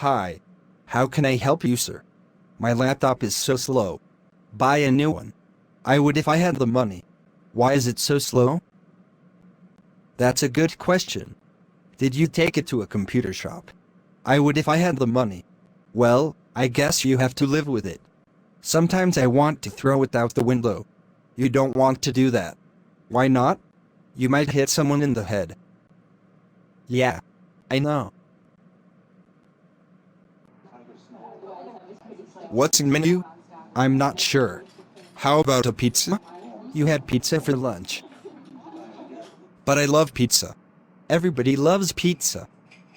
Hi. How can I help you, sir? My laptop is so slow. Buy a new one. I would if I had the money. Why is it so slow? That's a good question. Did you take it to a computer shop? I would if I had the money. Well, I guess you have to live with it. Sometimes I want to throw it out the window. You don't want to do that. Why not? You might hit someone in the head. Yeah, I know. What's in menu? I'm not sure. How about a pizza? You had pizza for lunch. But I love pizza. Everybody loves pizza.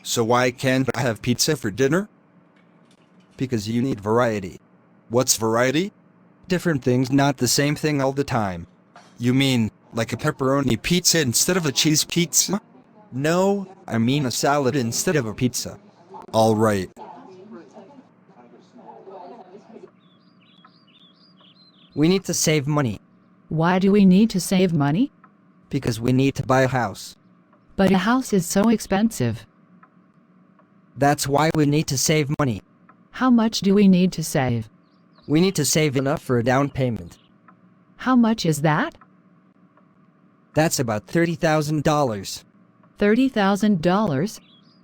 So why can't I have pizza for dinner? Because you need variety. What's variety? Different things, not the same thing all the time. You mean, like a pepperoni pizza instead of a cheese pizza? No, I mean a salad instead of a pizza. All right. We need to save money. Why do we need to save money? Because we need to buy a house. But a house is so expensive. That's why we need to save money. How much do we need to save? We need to save enough for a down payment. How much is that? That's about $30,000. $30,000?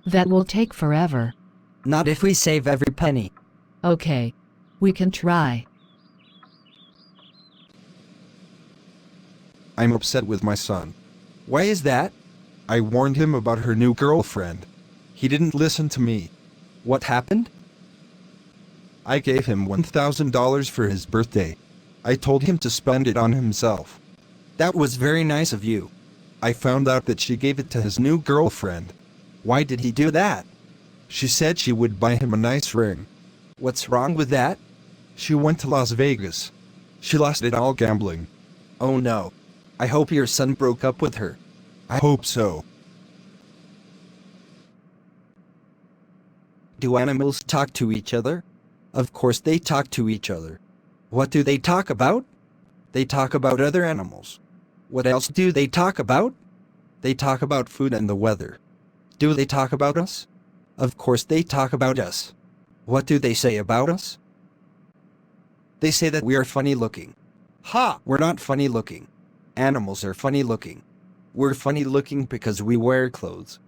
That will take forever. Not if we save every penny. Okay. We can try. I'm upset with my son. Why is that? I warned him about her new girlfriend. He didn't listen to me. What happened? I gave him $1,000 for his birthday. I told him to spend it on himself. That was very nice of you. I found out that she gave it to his new girlfriend. Why did he do that? She said she would buy him a nice ring. What's wrong with that? She went to Las Vegas. She lost it all gambling. Oh no. I hope your son broke up with her. I hope so. Do animals talk to each other? Of course they talk to each other. What do they talk about? They talk about other animals. What else do they talk about? They talk about food and the weather. Do they talk about us? Of course they talk about us. What do they say about us? They say that we are funny looking. Ha! We're not funny looking. Animals are funny looking. We're funny looking because we wear clothes.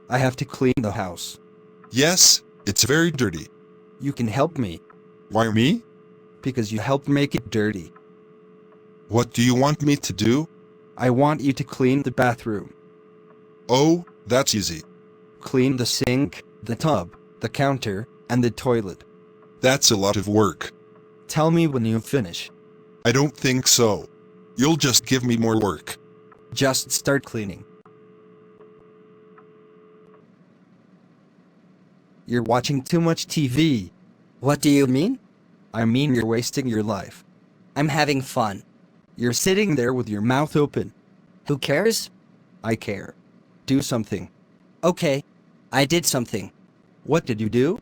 I have to clean the house. Yes, it's very dirty. You can help me. Why me? Because you helped make it dirty. What do you want me to do? I want you to clean the bathroom. Oh, that's easy. Clean the sink, the tub, the counter, and the toilet. That's a lot of work. Tell me when you finish. I don't think so. You'll just give me more work. Just start cleaning. You're watching too much TV. What do you mean? I mean you're wasting your life. I'm having fun. You're sitting there with your mouth open. Who cares? I care. Do something. Okay. I did something. What did you do?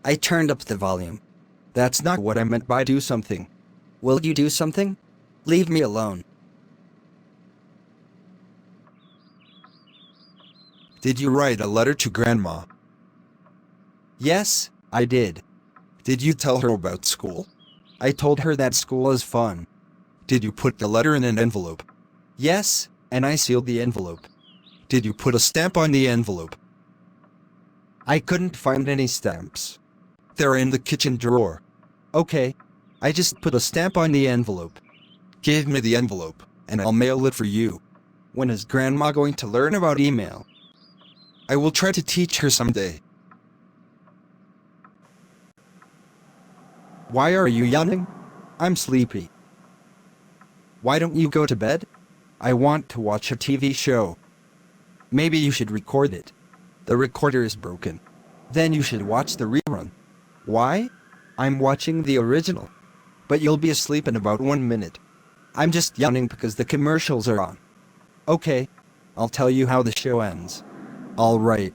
I turned up the volume. That's not what I meant by do something. Will you do something? Leave me alone. Did you write a letter to Grandma? Yes, I did. Did you tell her about school? I told her that school is fun. Did you put the letter in an envelope? Yes, and I sealed the envelope. Did you put a stamp on the envelope? I couldn't find any stamps. They're in the kitchen drawer. Okay. I just put a stamp on the envelope. Give me the envelope, and I'll mail it for you. When is Grandma going to learn about email? I will try to teach her someday. Why are you yawning? I'm sleepy. Why don't you go to bed? I want to watch a TV show. Maybe you should record it. The recorder is broken. Then you should watch the rerun. Why? I'm watching the original. But you'll be asleep in about 1 minute. I'm just yawning because the commercials are on. Okay. I'll tell you how the show ends. All right.